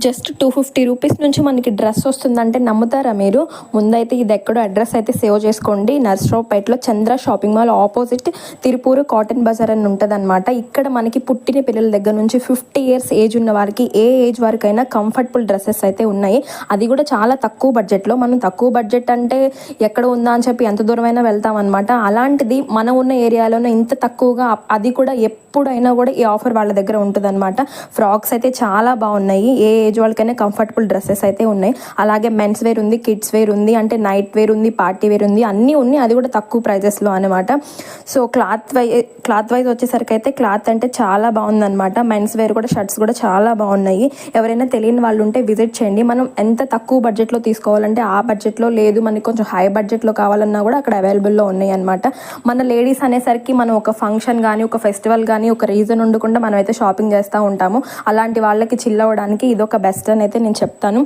Just 250 rupees నుంచి మనకి dress వస్తుందంటే నమ్ముతారా మీరు? ముందైతే ఇది ఎక్కడో అడ్రస్ అయితే సేవ్ చేసుకోండి. నర్సరావుపేటలో Chandra shopping mall opposite Tiruppur cotton బజార్ అని ఉంటుందన్నమాట. ఇక్కడ మనకి పుట్టిన పిల్లల దగ్గర నుంచి 50 ఇయర్స్ ఏజ్ ఉన్న వారికి ఏ ఏజ్ వరకైనా కంఫర్టబుల్ డ్రెస్సెస్ అయితే ఉన్నాయి. అది కూడా చాలా తక్కువ బడ్జెట్లో. మనం తక్కువ బడ్జెట్ అంటే ఎక్కడ ఉందా అని చెప్పి ఎంత దూరమైనా వెళ్తాం అనమాట. అలాంటిది మనం ఉన్న ఏరియాలోనే ఇంత తక్కువగా, అది కూడా ఎప్పుడైనా కూడా ఈ ఆఫర్ వాళ్ళ దగ్గర ఉంటుంది అనమాట. ఫ్రాక్స్ అయితే చాలా బాగున్నాయి. ఏ ఏజ్ వాళ్ళకైనా కంఫర్టబుల్ డ్రెస్సెస్ అయితే ఉన్నాయి. అలాగే మెన్స్ వేర్ ఉంది, కిడ్స్ వేర్ ఉంది, అంటే నైట్ వేర్ ఉంది, పార్టీ వేర్ ఉంది, అన్నీ ఉన్నాయి. అది కూడా తక్కువ ప్రైజెస్లో అనమాట. సో క్లాత్ వైజ్ వచ్చేసరికి అయితే క్లాత్ అంటే చాలా బాగుందన్నమాట. మెన్స్ వేర్ కూడా, షర్ట్స్ కూడా చాలా బాగున్నాయి. ఎవరైనా తెలియని వాళ్ళు ఉంటే విజిట్ చేయండి. మనం ఎంత తక్కువ బడ్జెట్లో తీసుకోవాలంటే ఆ బడ్జెట్లో లేదు, మనకి కొంచెం హై బడ్జెట్లో కావాలన్నా కూడా అక్కడ అవైలబుల్లో ఉన్నాయి అనమాట. మన లేడీస్ అనేసరికి మనం ఒక ఫంక్షన్ కానీ, ఒక ఫెస్టివల్ కానీ, ఒక రీజన్ ఉండకుండా మనం అయితే షాపింగ్ చేస్తూ ఉంటాము. అలాంటి వాళ్ళకి చిల్ అవ్వడానికి ఇదొక బెస్ట్ అని అయితే నేను చెప్తాను.